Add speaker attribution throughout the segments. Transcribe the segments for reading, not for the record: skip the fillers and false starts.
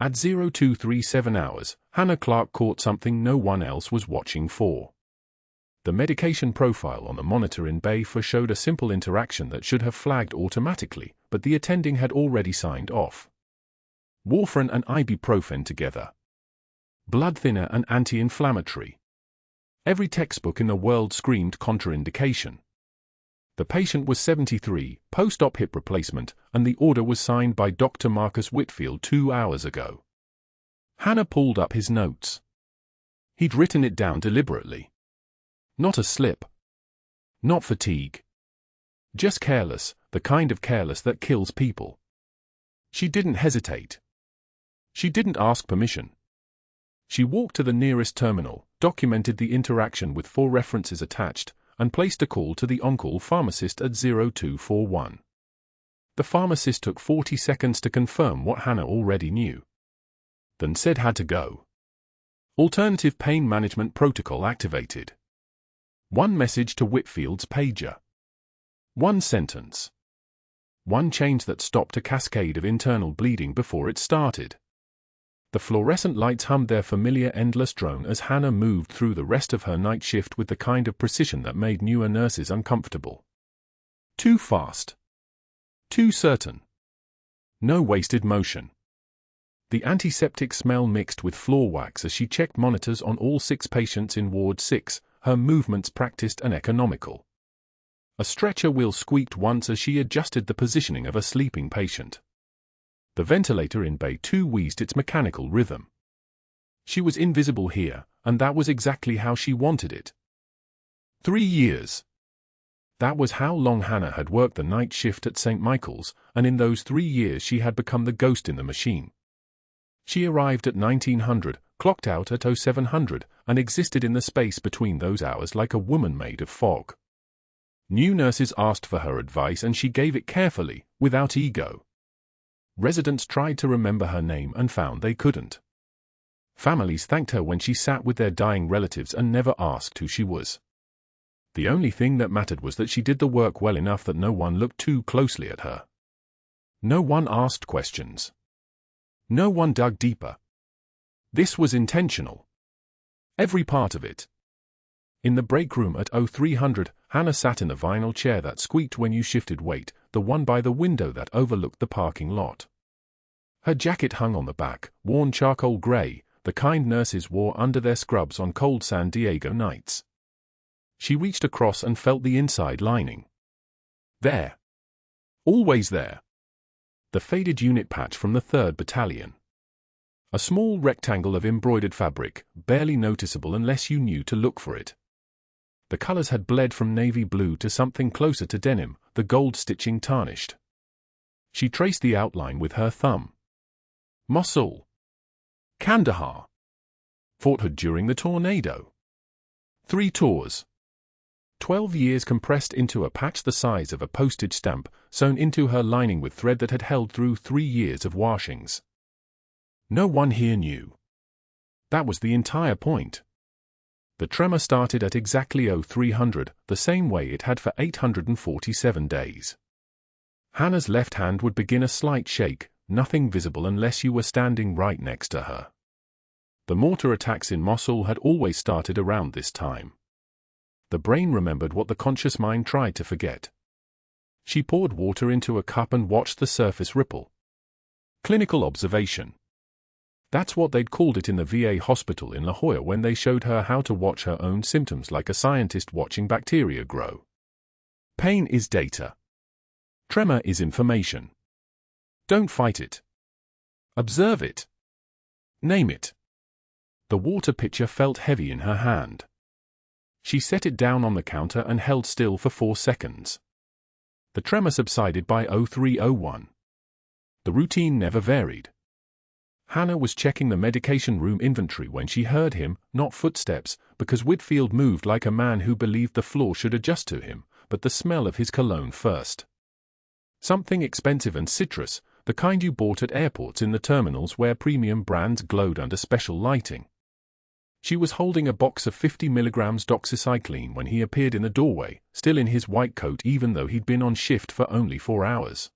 Speaker 1: At 0237 hours, Hannah Clarke caught something no one else was watching for. The medication profile on the monitor in Bay 4 showed a simple interaction that should have flagged automatically, but the attending had already signed off. Warfarin and ibuprofen together. Blood thinner and anti-inflammatory. Every textbook in the world screamed contraindication. The patient was 73, post-op hip replacement, and the order was signed by Dr. Marcus Whitfield 2 hours ago. Hannah pulled up his notes. He'd written it down deliberately. Not a slip. Not fatigue. Just careless, the kind of careless that kills people. She didn't hesitate. She didn't ask permission. She walked to the nearest terminal, documented the interaction with 4 references attached, and placed a call to the on-call pharmacist at 0241. The pharmacist took 40 seconds to confirm what Hannah already knew. Then said had to go. Alternative pain management protocol activated. 1 message to Whitfield's pager. 1 sentence. 1 change that stopped a cascade of internal bleeding before it started. The fluorescent lights hummed their familiar endless drone as Hannah moved through the rest of her night shift with the kind of precision that made newer nurses uncomfortable. Too fast. Too certain. No wasted motion. The antiseptic smell mixed with floor wax as she checked monitors on all 6 patients in Ward 6, her movements practiced and economical. A stretcher wheel squeaked once as she adjusted the positioning of a sleeping patient. The ventilator in Bay 2 wheezed its mechanical rhythm. She was invisible here, and that was exactly how she wanted it. 3 years. That was how long Hannah had worked the night shift at St. Michael's, and in those 3 years she had become the ghost in the machine. She arrived at 1900, clocked out at 0700, and existed in the space between those hours like a woman made of fog. New nurses asked for her advice and she gave it carefully, without ego. Residents tried to remember her name and found they couldn't. Families thanked her when she sat with their dying relatives and never asked who she was. The only thing that mattered was that she did the work well enough that no one looked too closely at her. No one asked questions. No one dug deeper. This was intentional. Every part of it. In the break room at 0300, Hannah sat in the vinyl chair that squeaked when you shifted weight, the one by the window that overlooked the parking lot. Her jacket hung on the back, worn charcoal gray, the kind nurses wore under their scrubs on cold San Diego nights. She reached across and felt the inside lining. There. Always there. The faded unit patch from the 3rd Battalion. A small rectangle of embroidered fabric, barely noticeable unless you knew to look for it. The colors had bled from navy blue to something closer to denim, the gold stitching tarnished. She traced the outline with her thumb. Mosul. Kandahar. Fort Hood during the tornado. 3 tours. 12 years compressed into a patch the size of a postage stamp, sewn into her lining with thread that had held through 3 years of washings. No one here knew. That was the entire point. The tremor started at exactly 0300, the same way it had for 847 days. Hannah's left hand would begin a slight shake, nothing visible unless you were standing right next to her. The mortar attacks in Mosul had always started around this time. The brain remembered what the conscious mind tried to forget. She poured water into a cup and watched the surface ripple. Clinical observation. That's what they'd called it in the VA hospital in La Jolla when they showed her how to watch her own symptoms like a scientist watching bacteria grow. Pain is data. Tremor is information. Don't fight it. Observe it. Name it. The water pitcher felt heavy in her hand. She set it down on the counter and held still for 4 seconds. The tremor subsided by 0301. The routine never varied. Hannah was checking the medication room inventory when she heard him, not footsteps, because Whitfield moved like a man who believed the floor should adjust to him, but the smell of his cologne first. Something expensive and citrus, the kind you bought at airports in the terminals where premium brands glowed under special lighting. She was holding a box of 50 milligrams doxycycline when he appeared in the doorway, still in his white coat even though he'd been on shift for only 4 hours.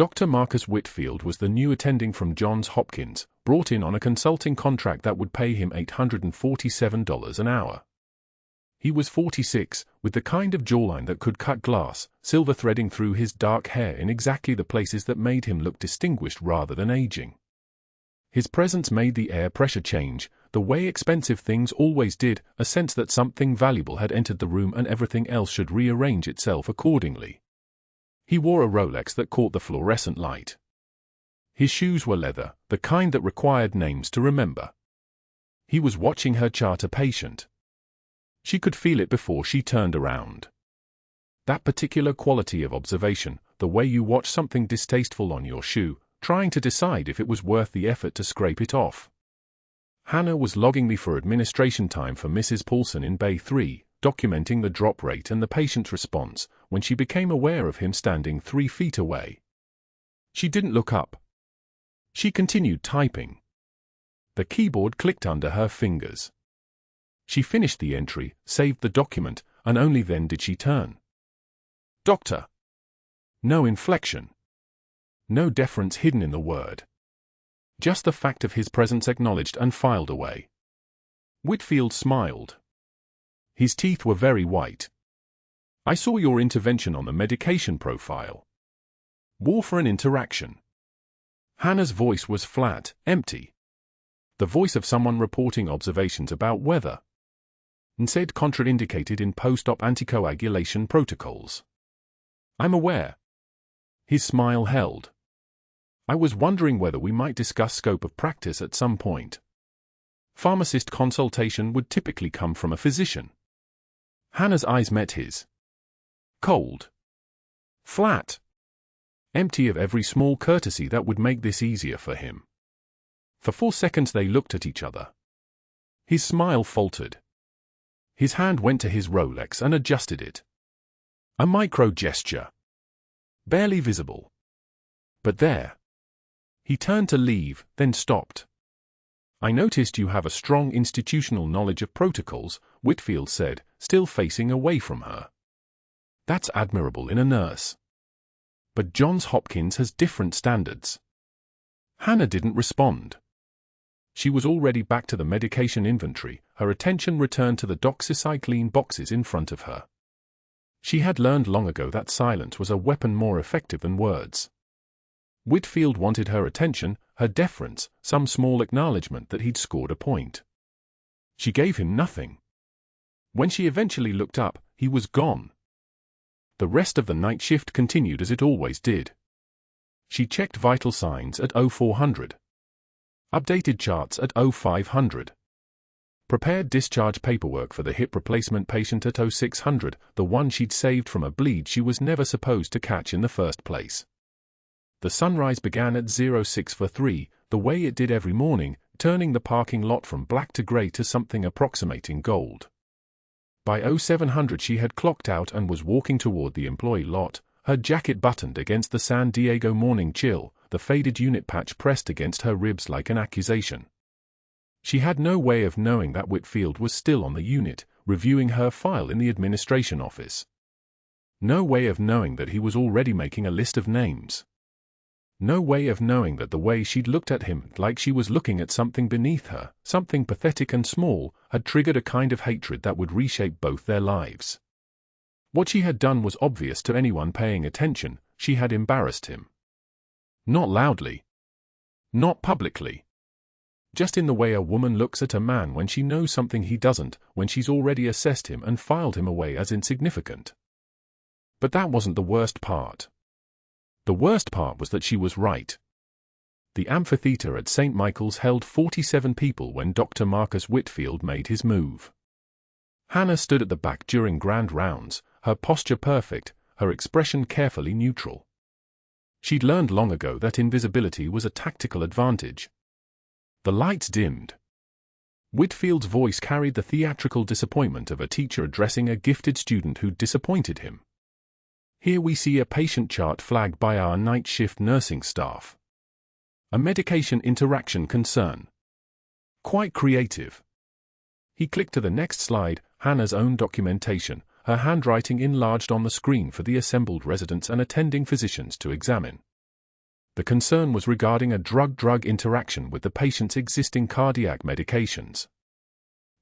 Speaker 1: Dr. Marcus Whitfield was the new attending from Johns Hopkins, brought in on a consulting contract that would pay him $847 an hour. He was 46, with the kind of jawline that could cut glass, silver threading through his dark hair in exactly the places that made him look distinguished rather than aging. His presence made the air pressure change, the way expensive things always did, a sense that something valuable had entered the room and everything else should rearrange itself accordingly. He wore a Rolex that caught the fluorescent light. His shoes were leather, the kind that required names to remember. He was watching her chart a patient. She could feel it before she turned around. That particular quality of observation, the way you watch something distasteful on your shoe, trying to decide if it was worth the effort to scrape it off. Hannah was logging me for administration time for Mrs. Paulson in Bay 3, documenting the drop rate and the patient's response, when she became aware of him standing 3 feet away. She didn't look up. She continued typing. The keyboard clicked under her fingers. She finished the entry, saved the document, and only then did she turn. Doctor. No inflection. No deference hidden in the word. Just the fact of his presence acknowledged and filed away. Whitfield smiled. His teeth were very white. I saw your intervention on the medication profile. War for an interaction. Hannah's voice was flat, empty. The voice of someone reporting observations about weather. NSAID contraindicated in post-op anticoagulation protocols. I'm aware. His smile held. I was wondering whether we might discuss scope of practice at some point. Pharmacist consultation would typically come from a physician. Hannah's eyes met his. Cold. Flat. Empty of every small courtesy that would make this easier for him. For 4 seconds they looked at each other. His smile faltered. His hand went to his Rolex and adjusted it. A micro gesture. Barely visible. But there. He turned to leave, then stopped. I noticed you have a strong institutional knowledge of protocols, Whitfield said, still facing away from her. That's admirable in a nurse. But Johns Hopkins has different standards. Hannah didn't respond. She was already back to the medication inventory, her attention returned to the doxycycline boxes in front of her. She had learned long ago that silence was a weapon more effective than words. Whitfield wanted her attention, her deference, some small acknowledgement that he'd scored a point. She gave him nothing. When she eventually looked up, he was gone. The rest of the night shift continued as it always did. She checked vital signs at 0400. Updated charts at 0500. Prepared discharge paperwork for the hip replacement patient at 0600, the one she'd saved from a bleed she was never supposed to catch in the first place. The sunrise began at 0643, the way it did every morning, turning the parking lot from black to grey to something approximating gold. By 0700 she had clocked out and was walking toward the employee lot, her jacket buttoned against the San Diego morning chill, the faded unit patch pressed against her ribs like an accusation. She had no way of knowing that Whitfield was still on the unit, reviewing her file in the administration office. No way of knowing that he was already making a list of names. No way of knowing that the way she'd looked at him, like she was looking at something beneath her, something pathetic and small, had triggered a kind of hatred that would reshape both their lives. What she had done was obvious to anyone paying attention, she had embarrassed him. Not loudly. Not publicly. Just in the way a woman looks at a man when she knows something he doesn't, when she's already assessed him and filed him away as insignificant. But that wasn't the worst part. The worst part was that she was right. The amphitheater at St. Michael's held 47 people when Dr. Marcus Whitfield made his move. Hannah stood at the back during grand rounds, her posture perfect, her expression carefully neutral. She'd learned long ago that invisibility was a tactical advantage. The lights dimmed. Whitfield's voice carried the theatrical disappointment of a teacher addressing a gifted student who'd disappointed him. Here we see a patient chart flagged by our night shift nursing staff. A medication interaction concern. Quite creative. He clicked to the next slide, Hannah's own documentation, her handwriting enlarged on the screen for the assembled residents and attending physicians to examine. The concern was regarding a drug-drug interaction with the patient's existing cardiac medications.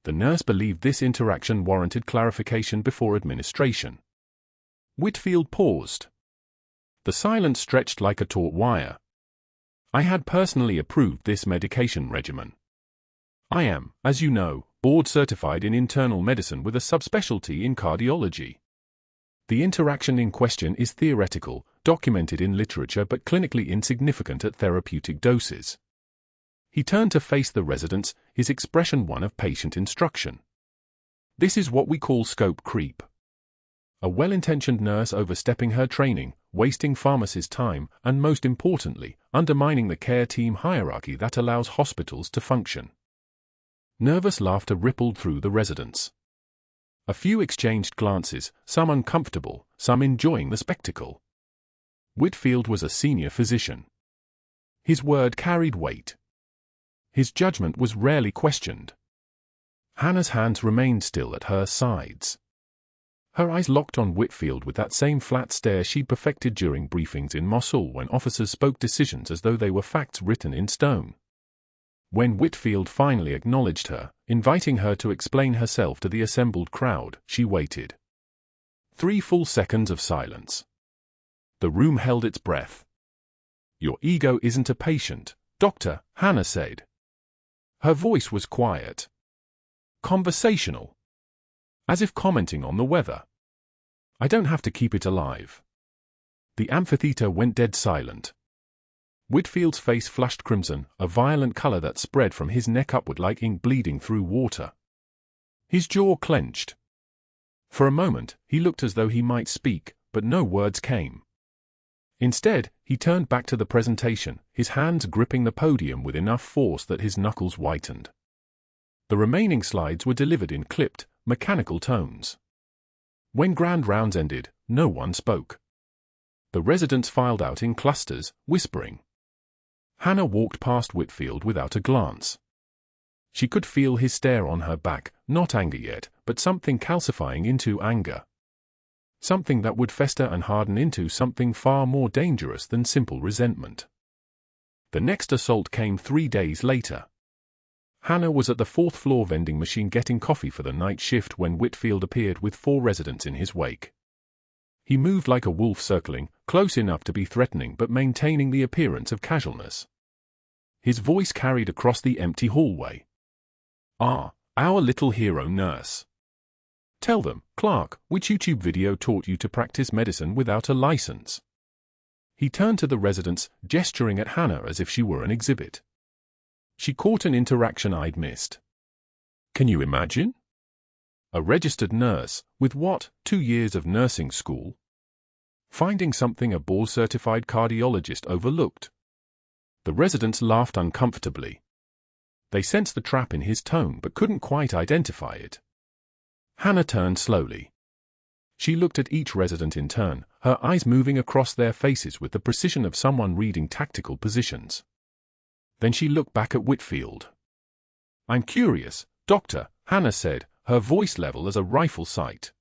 Speaker 1: The nurse believed this interaction warranted clarification before administration. Whitfield paused. The silence stretched like a taut wire. I had personally approved this medication regimen. I am, as you know, board-certified in internal medicine with a subspecialty in cardiology. The interaction in question is theoretical, documented in literature but clinically insignificant at therapeutic doses. He turned to face the residents, his expression one of patient instruction. This is what we call scope creep. A well-intentioned nurse overstepping her training, wasting pharmacists' time, and most importantly, undermining the care team hierarchy that allows hospitals to function. Nervous laughter rippled through the residents. A few exchanged glances, some uncomfortable, some enjoying the spectacle. Whitfield was a senior physician. His word carried weight. His judgment was rarely questioned. Hannah's hands remained still at her sides. Her eyes locked on Whitfield with that same flat stare she'd perfected during briefings in Mosul when officers spoke decisions as though they were facts written in stone. When Whitfield finally acknowledged her, inviting her to explain herself to the assembled crowd, she waited. 3 full seconds of silence. The room held its breath. Your ego isn't a patient, Doctor, Hannah said. Her voice was quiet. Conversational. As if commenting on the weather. I don't have to keep it alive. The amphitheater went dead silent. Whitfield's face flushed crimson, a violent color that spread from his neck upward like ink bleeding through water. His jaw clenched. For a moment, he looked as though he might speak, but no words came. Instead, he turned back to the presentation, his hands gripping the podium with enough force that his knuckles whitened. The remaining slides were delivered in clipped, mechanical tones. When grand rounds ended, no one spoke. The residents filed out in clusters, whispering. Hannah walked past Whitfield without a glance. She could feel his stare on her back, not anger yet, but something calcifying into anger. Something that would fester and harden into something far more dangerous than simple resentment. The next assault came 3 days later. Hannah was at the 4th floor vending machine getting coffee for the night shift when Whitfield appeared with 4 residents in his wake. He moved like a wolf circling, close enough to be threatening but maintaining the appearance of casualness. His voice carried across the empty hallway. Ah, our little hero nurse. Tell them, Clarke, which YouTube video taught you to practice medicine without a license? He turned to the residents, gesturing at Hannah as if she were an exhibit. She caught an interaction I'd missed. Can you imagine? A registered nurse, with what, 2 years of nursing school? Finding something a board-certified cardiologist overlooked. The residents laughed uncomfortably. They sensed the trap in his tone but couldn't quite identify it. Hannah turned slowly. She looked at each resident in turn, her eyes moving across their faces with the precision of someone reading tactical positions. Then she looked back at Whitfield. I'm curious, Doctor, Hannah said, her voice level as a rifle sight.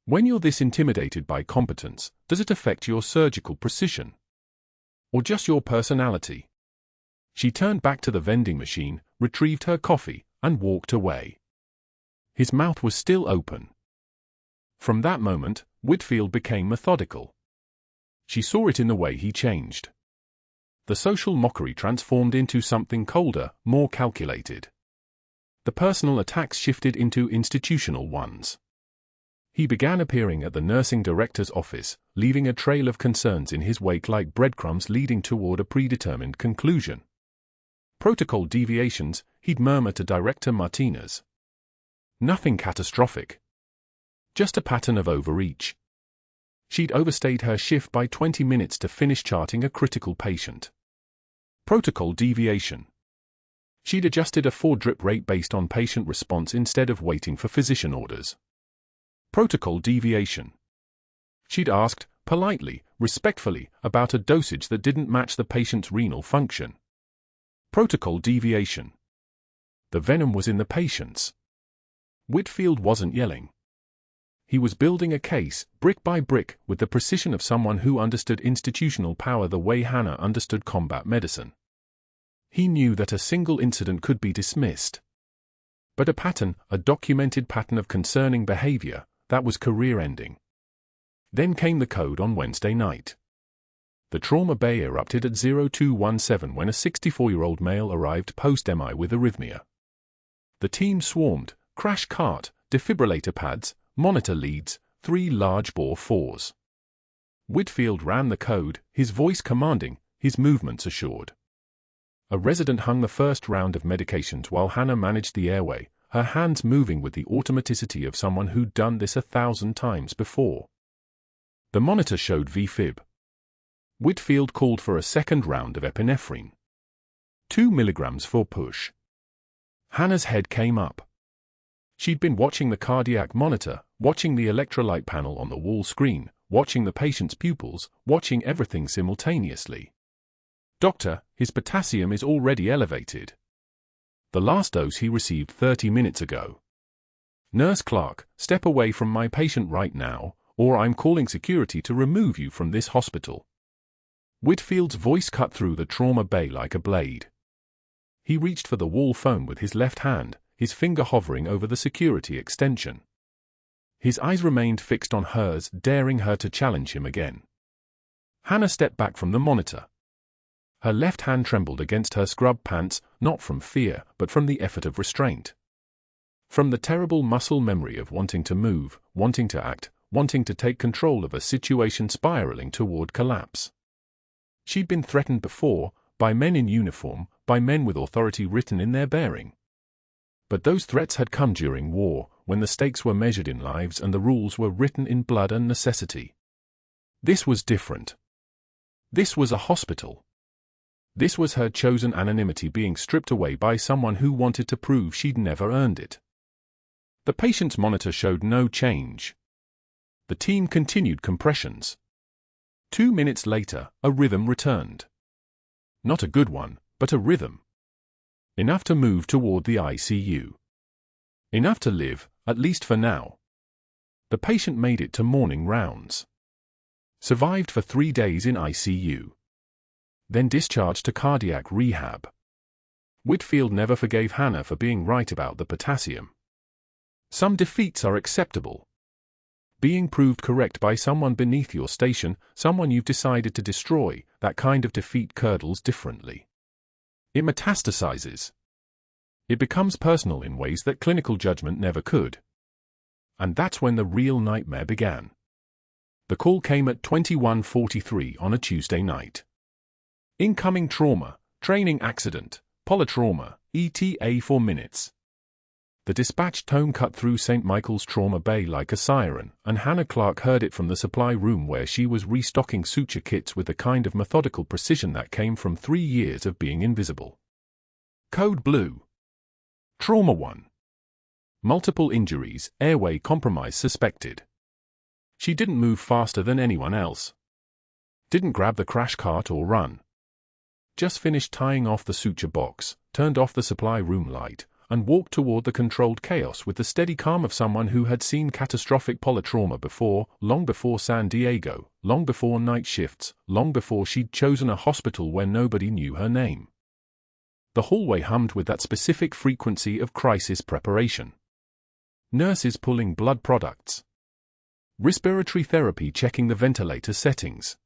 Speaker 1: When you're this intimidated by competence, does it affect your surgical precision? Or just your personality? She turned back to the vending machine, retrieved her coffee, and walked away. His mouth was still open. From that moment, Whitfield became methodical. She saw it in the way he changed. The social mockery transformed into something colder, more calculated. The personal attacks shifted into institutional ones. He began appearing at the nursing director's office, leaving a trail of concerns in his wake like breadcrumbs leading toward a predetermined conclusion. Protocol deviations, he'd murmur to Director Martinez. Nothing catastrophic. Just a pattern of overreach. She'd overstayed her shift by 20 minutes to finish charting a critical patient. Protocol deviation. She'd adjusted a 4-drip rate based on patient response instead of waiting for physician orders. Protocol deviation. She'd asked, politely, respectfully, about a dosage that didn't match the patient's renal function. Protocol deviation. The venom was in the patients. Whitfield wasn't yelling. He was building a case, brick by brick, with the precision of someone who understood institutional power the way Hannah understood combat medicine. He knew that a single incident could be dismissed. But a pattern, a documented pattern of concerning behavior, that was career-ending. Then came the code on Wednesday night. The trauma bay erupted at 0217 when a 64-year-old male arrived post-MI with arrhythmia. The team swarmed, crash cart, defibrillator pads, monitor leads, 3 large-bore 4s. Whitfield ran the code, his voice commanding, his movements assured. A resident hung the first round of medications while Hannah managed the airway, her hands moving with the automaticity of someone who'd done this 1,000 times before. The monitor showed VFib. Whitfield called for a second round of epinephrine. 2 milligrams for push. Hannah's head came up. She'd been watching the cardiac monitor, watching the electrolyte panel on the wall screen, watching the patient's pupils, watching everything simultaneously. "Doctor, his potassium is already elevated. The last dose he received 30 minutes ago. Nurse Clarke, step away from my patient right now, or I'm calling security to remove you from this hospital." Whitfield's voice cut through the trauma bay like a blade. He reached for the wall phone with his left hand, his finger hovering over the security extension. His eyes remained fixed on hers, daring her to challenge him again. Hannah stepped back from the monitor. Her left hand trembled against her scrub pants, not from fear, but from the effort of restraint. From the terrible muscle memory of wanting to move, wanting to act, wanting to take control of a situation spiraling toward collapse. She'd been threatened before, by men in uniform, by men with authority written in their bearing. But those threats had come during war, when the stakes were measured in lives and the rules were written in blood and necessity. This was different. This was a hospital. This was her chosen anonymity being stripped away by someone who wanted to prove she'd never earned it. The patient's monitor showed no change. The team continued compressions. 2 minutes later, a rhythm returned. Not a good one, but a rhythm. Enough to move toward the ICU. Enough to live, at least for now. The patient made it to morning rounds. Survived for 3 days in ICU. Then discharged to cardiac rehab. Whitfield never forgave Hannah for being right about the potassium. Some defeats are acceptable. Being proved correct by someone beneath your station, someone you've decided to destroy, that kind of defeat curdles differently. It metastasizes. It becomes personal in ways that clinical judgment never could. And that's when the real nightmare began. The call came at 21:43 on a Tuesday night. Incoming trauma, training accident, polytrauma, ETA 4 minutes. The dispatch tone cut through St. Michael's trauma bay like a siren, and Hannah Clarke heard it from the supply room where she was restocking suture kits with the kind of methodical precision that came from 3 years of being invisible. Code Blue. Trauma 1. Multiple injuries, airway compromise suspected. She didn't move faster than anyone else. Didn't grab the crash cart or run. Just finished tying off the suture box, turned off the supply room light, and walked toward the controlled chaos with the steady calm of someone who had seen catastrophic polytrauma before, long before San Diego, long before night shifts, long before she'd chosen a hospital where nobody knew her name. The hallway hummed with that specific frequency of crisis preparation. Nurses pulling blood products. Respiratory therapy checking the ventilator settings.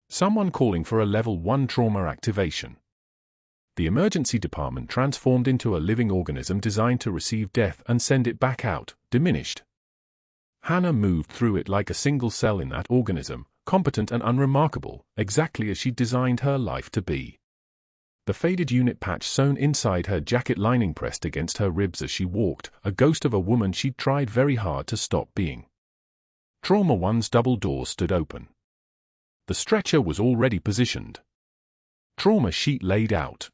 Speaker 1: Someone calling for a level 1 trauma activation. The emergency department transformed into a living organism designed to receive death and send it back out, diminished. Hannah moved through it like a single cell in that organism, competent and unremarkable, exactly as she'd designed her life to be. The faded unit patch sewn inside her jacket lining pressed against her ribs as she walked, a ghost of a woman she'd tried very hard to stop being. Trauma 1's double door stood open. The stretcher was already positioned. Trauma sheet laid out.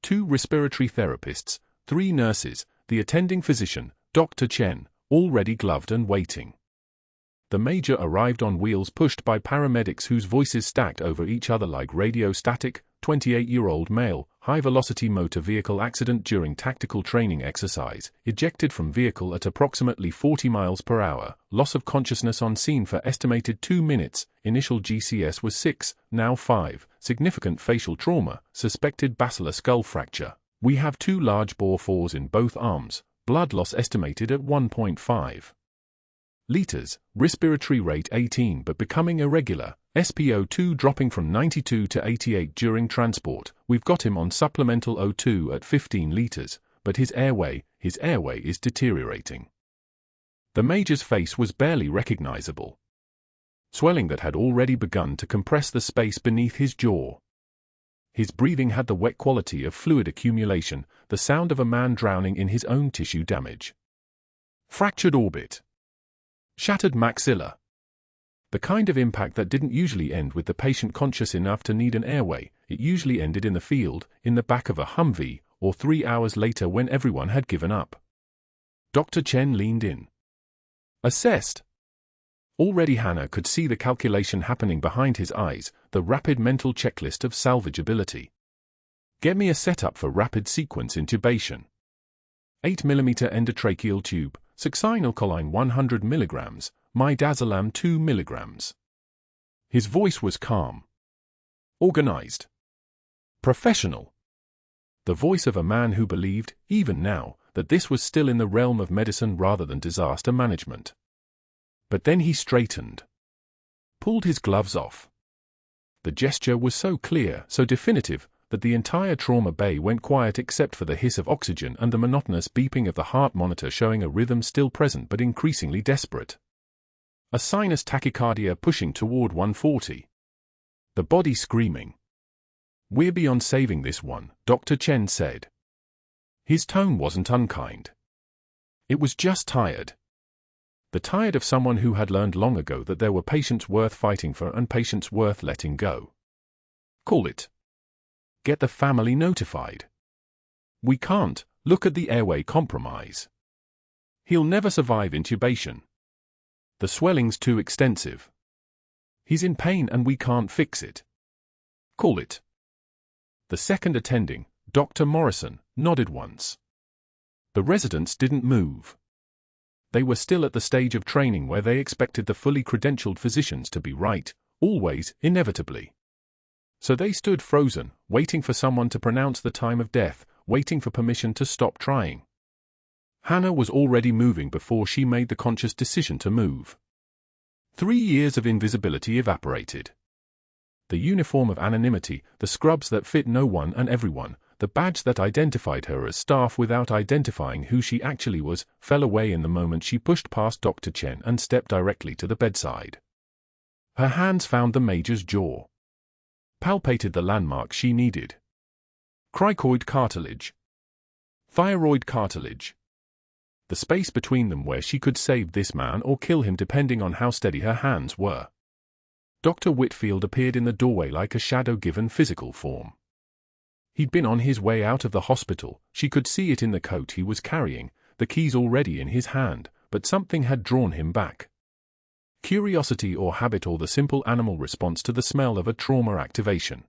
Speaker 1: 2 respiratory therapists, 3 nurses, the attending physician, Dr. Chen, already gloved and waiting. The major arrived on wheels pushed by paramedics whose voices stacked over each other like radio static, 28-year-old male, high-velocity motor vehicle accident during tactical training exercise, ejected from vehicle at approximately 40 miles per hour, loss of consciousness on scene for estimated 2 minutes, initial GCS was 6, now 5, significant facial trauma, suspected basilar skull fracture. We have 2 large bore fours in both arms, blood loss estimated at 1.5 liters, respiratory rate 18 but becoming irregular, SpO2 dropping from 92 to 88 during transport. We've got him on supplemental O2 at 15 liters, but his airway is deteriorating. The Major's face was barely recognizable. Swelling that had already begun to compress the space beneath his jaw. His breathing had the wet quality of fluid accumulation, the sound of a man drowning in his own tissue damage. Fractured orbit. Shattered maxilla. The kind of impact that didn't usually end with the patient conscious enough to need an airway. It usually ended in the field, in the back of a Humvee, or 3 hours later when everyone had given up. Dr. Chen leaned in. Assessed. Already Hannah could see the calculation happening behind his eyes, the rapid mental checklist of salvageability. Get me a setup for rapid sequence intubation. 8 mm endotracheal tube, succinylcholine 100 mg, midazolam 2 mg. His voice was calm. Organized. Professional. The voice of a man who believed, even now, that this was still in the realm of medicine rather than disaster management. But then he straightened. Pulled his gloves off. The gesture was so clear, so definitive, that the entire trauma bay went quiet except for the hiss of oxygen and the monotonous beeping of the heart monitor showing a rhythm still present but increasingly desperate. A sinus tachycardia pushing toward 140. The body screaming. We're beyond saving this one, Dr. Chen said. His tone wasn't unkind. It was just tired. The tired of someone who had learned long ago that there were patients worth fighting for and patients worth letting go. Call it. Get the family notified. We can't. Look at the airway compromise. He'll never survive intubation. The swelling's too extensive. He's in pain and we can't fix it. Call it. The second attending, Dr. Morrison, nodded once. The residents didn't move. They were still at the stage of training where they expected the fully credentialed physicians to be right, always, inevitably. So they stood frozen, waiting for someone to pronounce the time of death, waiting for permission to stop trying. Hannah was already moving before she made the conscious decision to move. 3 years of invisibility evaporated. The uniform of anonymity, the scrubs that fit no one and everyone, the badge that identified her as staff without identifying who she actually was, fell away in the moment she pushed past Dr. Chen and stepped directly to the bedside. Her hands found the Major's jaw. Palpated the landmark she needed. Cricoid cartilage. Thyroid cartilage. The space between them where she could save this man or kill him depending on how steady her hands were. Dr. Whitfield appeared in the doorway like a shadow given physical form. He'd been on his way out of the hospital, she could see it in the coat he was carrying, the keys already in his hand, but something had drawn him back. Curiosity or habit or the simple animal response to the smell of a trauma activation.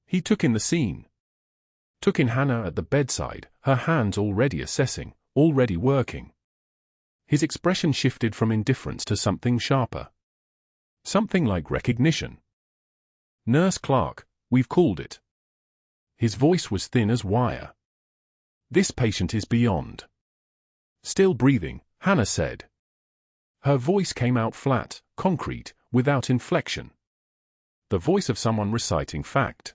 Speaker 1: He took in the scene. Took in Hannah at the bedside, her hands already assessing, already working. His expression shifted from indifference to something sharper. Something like recognition. Nurse Clarke, we've called it. His voice was thin as wire. This patient is beyond. Still breathing, Hannah said. Her voice came out flat, concrete, without inflection. The voice of someone reciting fact.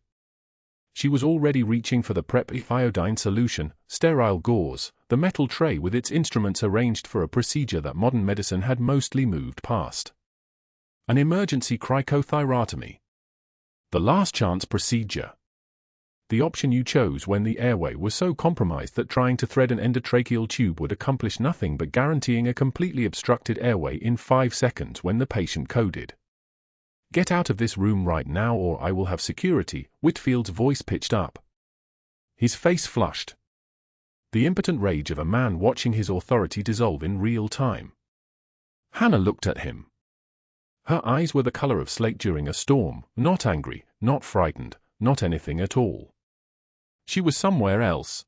Speaker 1: She was already reaching for the prep iodine solution, sterile gauze, the metal tray with its instruments arranged for a procedure that modern medicine had mostly moved past. An emergency cricothyrotomy. The last chance procedure. The option you chose when the airway was so compromised that trying to thread an endotracheal tube would accomplish nothing but guaranteeing a completely obstructed airway in 5 seconds when the patient coded. Get out of this room right now or I will have security, Whitfield's voice pitched up. His face flushed. The impotent rage of a man watching his authority dissolve in real time. Hannah looked at him. Her eyes were the color of slate during a storm, not angry, not frightened, not anything at all. She was somewhere else.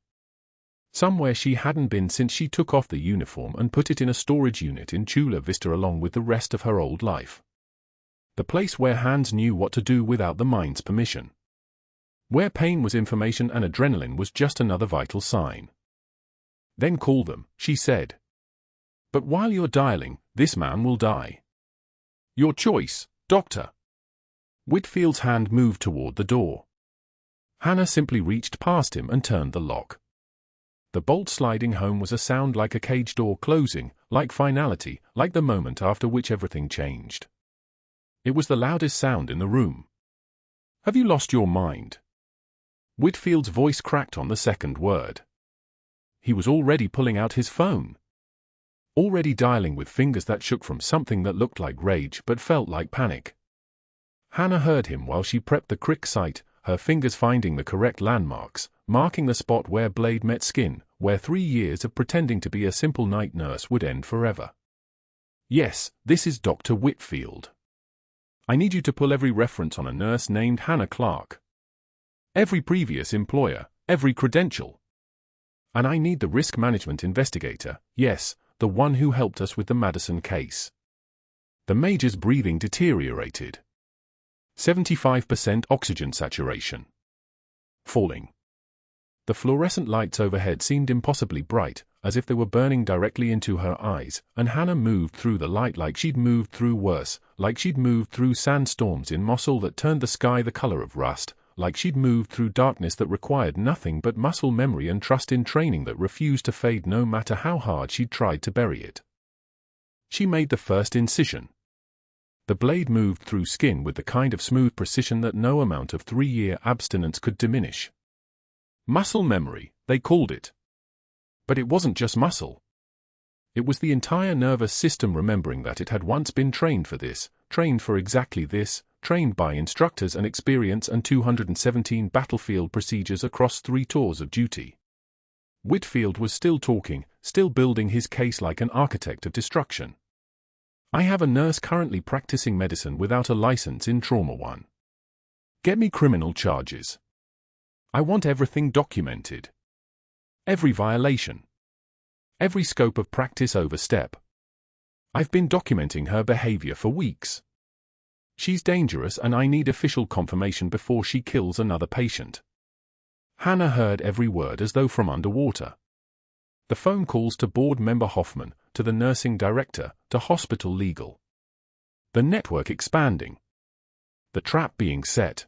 Speaker 1: Somewhere she hadn't been since she took off the uniform and put it in a storage unit in Chula Vista along with the rest of her old life. The place where hands knew what to do without the mind's permission. Where pain was information and adrenaline was just another vital sign. Then call them, she said. But while you're dialing, this man will die. Your choice, doctor. Whitfield's hand moved toward the door. Hannah simply reached past him and turned the lock. The bolt sliding home was a sound like a cage door closing, like finality, like the moment after which everything changed. It was the loudest sound in the room. Have you lost your mind? Whitfield's voice cracked on the second word. He was already pulling out his phone. Already dialing with fingers that shook from something that looked like rage but felt like panic. Hannah heard him while she prepped the crick site, her fingers finding the correct landmarks, marking the spot where blade met skin, where 3 years of pretending to be a simple night nurse would end forever. Yes, this is Dr. Whitfield. I need you to pull every reference on a nurse named Hannah Clarke. Every previous employer, every credential. And I need the risk management investigator, yes, the one who helped us with the Madison case. The Major's breathing deteriorated. 75% oxygen saturation. Falling. The fluorescent lights overhead seemed impossibly bright, as if they were burning directly into her eyes, and Hannah moved through the light like she'd moved through worse, like she'd moved through sandstorms in Mosul that turned the sky the color of rust, like she'd moved through darkness that required nothing but muscle memory and trust in training that refused to fade no matter how hard she'd tried to bury it. She made the first incision. The blade moved through skin with the kind of smooth precision that no amount of 3-year abstinence could diminish. Muscle memory, they called it. But it wasn't just muscle. It was the entire nervous system remembering that it had once been trained for this, trained for exactly this, trained by instructors and experience and 217 battlefield procedures across 3 tours of duty. Whitfield was still talking, still building his case like an architect of destruction. I have a nurse currently practicing medicine without a license in Trauma 1. Get me criminal charges. I want everything documented. Every violation. Every scope of practice overstep. I've been documenting her behavior for weeks. She's dangerous and I need official confirmation before she kills another patient. Hannah heard every word as though from underwater. The phone calls to board member Hoffman, to the nursing director, to hospital legal. The network expanding. The trap being set.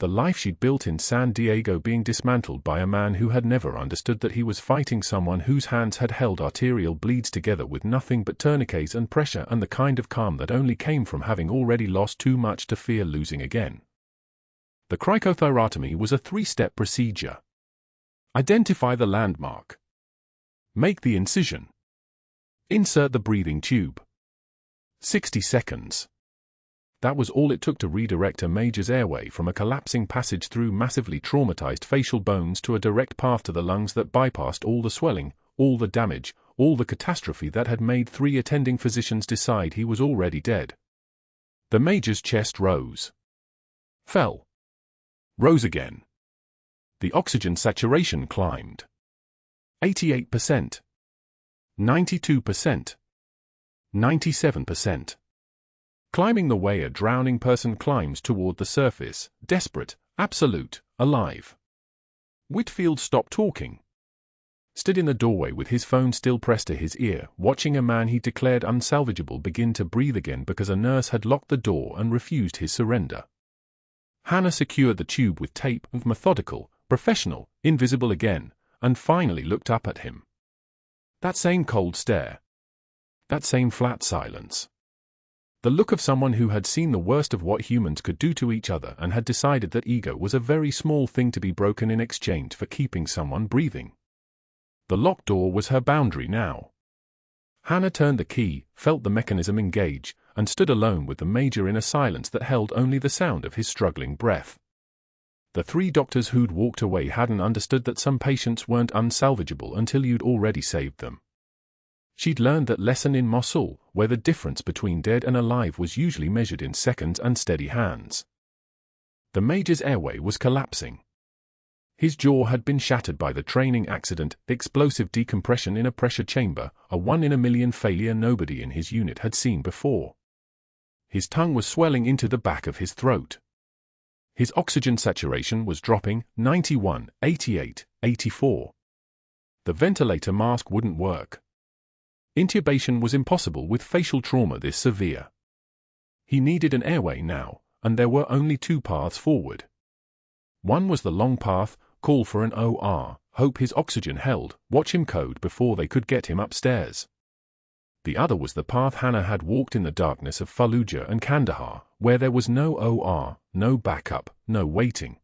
Speaker 1: The life she'd built in San Diego being dismantled by a man who had never understood that he was fighting someone whose hands had held arterial bleeds together with nothing but tourniquets and pressure and the kind of calm that only came from having already lost too much to fear losing again. The cricothyrotomy was a 3-step procedure. Identify the landmark. Make the incision. Insert the breathing tube. 60 seconds. That was all it took to redirect a Major's airway from a collapsing passage through massively traumatized facial bones to a direct path to the lungs that bypassed all the swelling, all the damage, all the catastrophe that had made 3 attending physicians decide he was already dead. The Major's chest rose. Fell. Rose again. The oxygen saturation climbed. 88%. 92%. 97%. Climbing the way a drowning person climbs toward the surface, desperate, absolute, alive. Whitfield stopped talking. Stood in the doorway with his phone still pressed to his ear, watching a man he declared unsalvageable begin to breathe again because a nurse had locked the door and refused his surrender. Hannah secured the tube with tape, methodical, professional, invisible again, and finally looked up at him. That same cold stare. That same flat silence. The look of someone who had seen the worst of what humans could do to each other and had decided that ego was a very small thing to be broken in exchange for keeping someone breathing. The locked door was her boundary now. Hannah turned the key, felt the mechanism engage, and stood alone with the Major in a silence that held only the sound of his struggling breath. The 3 doctors who'd walked away hadn't understood that some patients weren't unsalvageable until you'd already saved them. She'd learned that lesson in Mosul, where the difference between dead and alive was usually measured in seconds and steady hands. The Major's airway was collapsing. His jaw had been shattered by the training accident, explosive decompression in a pressure chamber, a 1 in a million failure nobody in his unit had seen before. His tongue was swelling into the back of his throat. His oxygen saturation was dropping, 91, 88, 84. The ventilator mask wouldn't work. Intubation was impossible with facial trauma this severe. He needed an airway now, and there were only two paths forward. One was the long path, call for an OR, hope his oxygen held, watch him code before they could get him upstairs. The other was the path Hannah had walked in the darkness of Fallujah and Kandahar, where there was no OR, no backup, no waiting.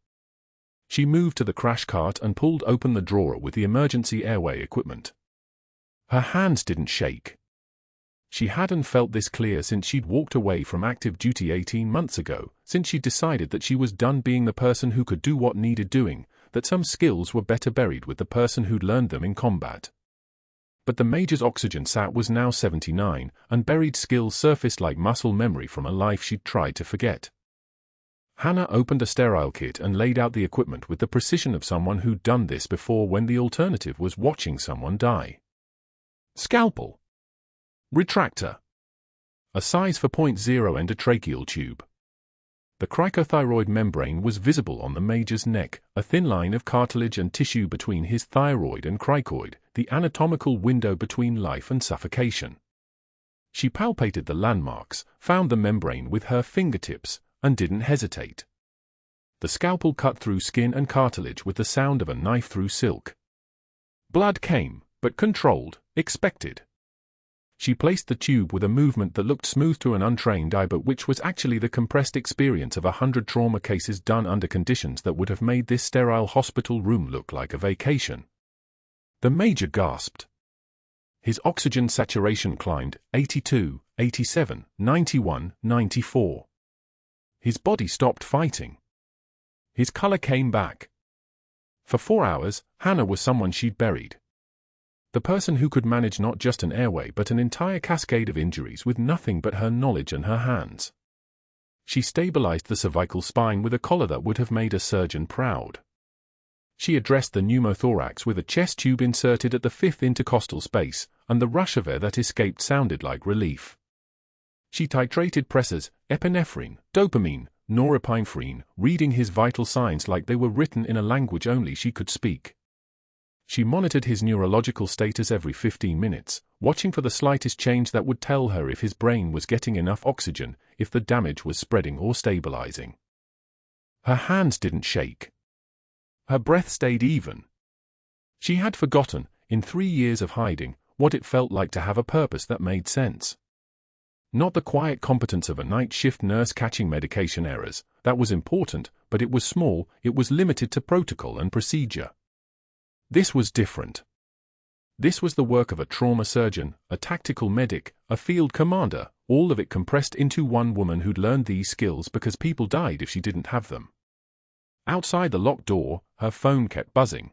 Speaker 1: She moved to the crash cart and pulled open the drawer with the emergency airway equipment. Her hands didn't shake. She hadn't felt this clear since she'd walked away from active duty 18 months ago, since she'd decided that she was done being the person who could do what needed doing, that some skills were better buried with the person who'd learned them in combat. But the Major's oxygen sat was now 79, and buried skills surfaced like muscle memory from a life she'd tried to forget. Hannah opened a sterile kit and laid out the equipment with the precision of someone who'd done this before when the alternative was watching someone die. Scalpel. Retractor. A size 4.0 endotracheal tube. The cricothyroid membrane was visible on the Major's neck, a thin line of cartilage and tissue between his thyroid and cricoid, the anatomical window between life and suffocation. She palpated the landmarks, found the membrane with her fingertips, and didn't hesitate. The scalpel cut through skin and cartilage with the sound of a knife through silk. Blood came, but controlled, expected. She placed the tube with a movement that looked smooth to an untrained eye but which was actually the compressed experience of 100 trauma cases done under conditions that would have made this sterile hospital room look like a vacation. The Major gasped. His oxygen saturation climbed, 82, 87, 91, 94. His body stopped fighting. His color came back. For 4 hours, Hannah was someone she'd buried. The person who could manage not just an airway but an entire cascade of injuries with nothing but her knowledge and her hands. She stabilized the cervical spine with a collar that would have made a surgeon proud. She addressed the pneumothorax with a chest tube inserted at the 5th intercostal space, and the rush of air that escaped sounded like relief. She titrated pressors, epinephrine, dopamine, norepinephrine, reading his vital signs like they were written in a language only she could speak. She monitored his neurological status every 15 minutes, watching for the slightest change that would tell her if his brain was getting enough oxygen, if the damage was spreading or stabilizing. Her hands didn't shake. Her breath stayed even. She had forgotten, in 3 years of hiding, what it felt like to have a purpose that made sense. Not the quiet competence of a night shift nurse catching medication errors, that was important, but it was small, it was limited to protocol and procedure. This was different. This was the work of a trauma surgeon, a tactical medic, a field commander, all of it compressed into one woman who'd learned these skills because people died if she didn't have them. Outside the locked door, her phone kept buzzing.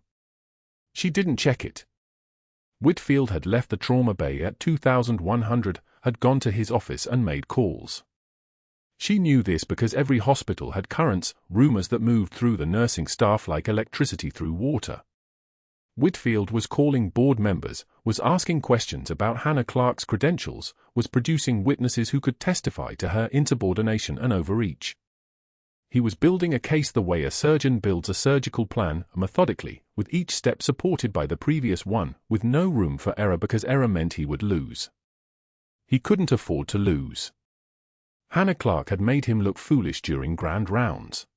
Speaker 1: She didn't check it. Whitfield had left the trauma bay at 2100, had gone to his office and made calls. She knew this because every hospital had currents, rumors that moved through the nursing staff like electricity through water. Whitfield was calling board members, was asking questions about Hannah Clarke's credentials, was producing witnesses who could testify to her insubordination and overreach. He was building a case the way a surgeon builds a surgical plan, methodically, with each step supported by the previous one, with no room for error because error meant he would lose. He couldn't afford to lose. Hannah Clarke had made him look foolish during grand rounds.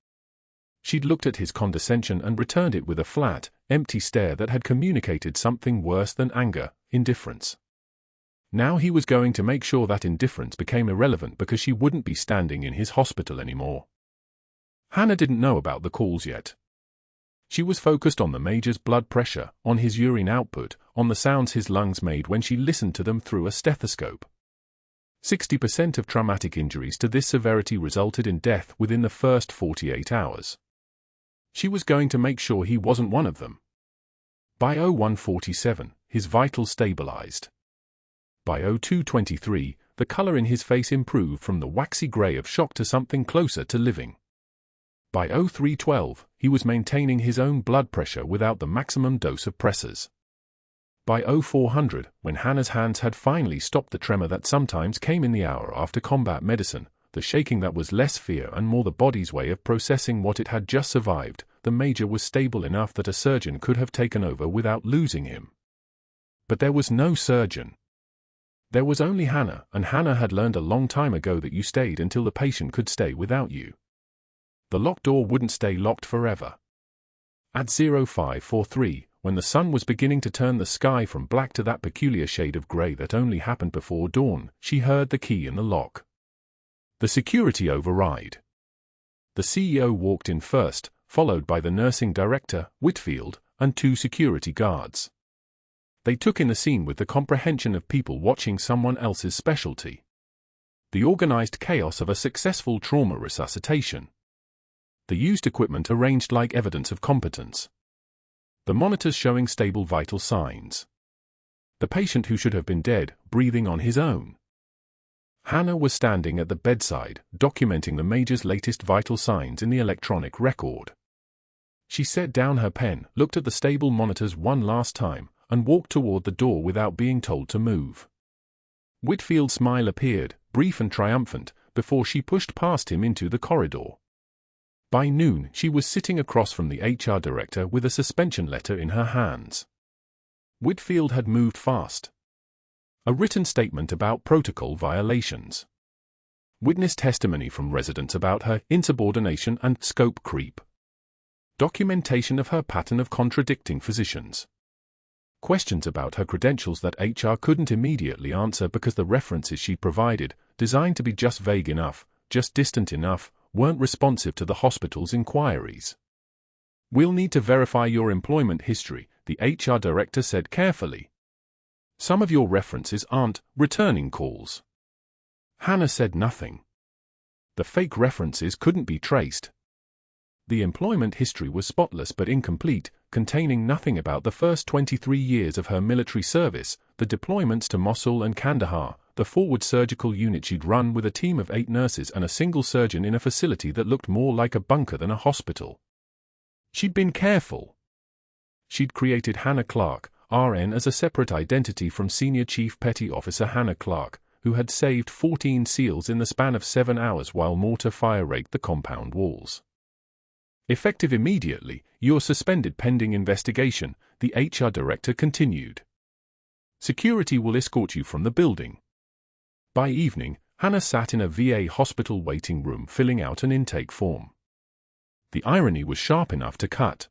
Speaker 1: She'd looked at his condescension and returned it with a flat, empty stare that had communicated something worse than anger, indifference. Now he was going to make sure that indifference became irrelevant because she wouldn't be standing in his hospital anymore. Hannah didn't know about the calls yet. She was focused on the Major's blood pressure, on his urine output, on the sounds his lungs made when she listened to them through a stethoscope. 60% of traumatic injuries to this severity resulted in death within the first 48 hours. She was going to make sure he wasn't one of them. By 01:47, his vitals stabilized. By 02:23, the color in his face improved from the waxy gray of shock to something closer to living. By 0312, he was maintaining his own blood pressure without the maximum dose of pressors. By 0400, when Hannah's hands had finally stopped the tremor that sometimes came in the hour after combat medicine, the shaking that was less fear and more the body's way of processing what it had just survived, the Major was stable enough that a surgeon could have taken over without losing him. But there was no surgeon. There was only Hannah, and Hannah had learned a long time ago that you stayed until the patient could stay without you. The locked door wouldn't stay locked forever. At 0543, when the sun was beginning to turn the sky from black to that peculiar shade of grey that only happened before dawn, she heard the key in the lock. The security override. The CEO walked in first, followed by the nursing director, Whitfield, and 2 security guards. They took in the scene with the comprehension of people watching someone else's specialty. The organized chaos of a successful trauma resuscitation. The used equipment arranged like evidence of competence. The monitors showing stable vital signs. The patient who should have been dead, breathing on his own. Hannah was standing at the bedside, documenting the Major's latest vital signs in the electronic record. She set down her pen, looked at the stable monitors one last time, and walked toward the door without being told to move. Whitfield's smile appeared, brief and triumphant, before she pushed past him into the corridor. By noon, she was sitting across from the HR director with a suspension letter in her hands. Whitfield had moved fast. A written statement about protocol violations. Witness testimony from residents about her insubordination and scope creep. Documentation of her pattern of contradicting physicians. Questions about her credentials that HR couldn't immediately answer because the references she provided, designed to be just vague enough, just distant enough, weren't responsive to the hospital's inquiries. "We'll need to verify your employment history," the HR director said carefully. "Some of your references aren't returning calls." Hannah said nothing. The fake references couldn't be traced. The employment history was spotless but incomplete, containing nothing about the first 23 years of her military service, the deployments to Mosul and Kandahar, the forward surgical unit she'd run with a team of 8 nurses and a single surgeon in a facility that looked more like a bunker than a hospital. She'd been careful. She'd created Hannah Clarke, RN, as a separate identity from Senior Chief Petty Officer Hannah Clarke, who had saved 14 SEALs in the span of 7 hours while mortar fire raked the compound walls. "Effective immediately, you're suspended pending investigation," the HR director continued. "Security will escort you from the building." By evening, Hannah sat in a VA hospital waiting room filling out an intake form. The irony was sharp enough to cut.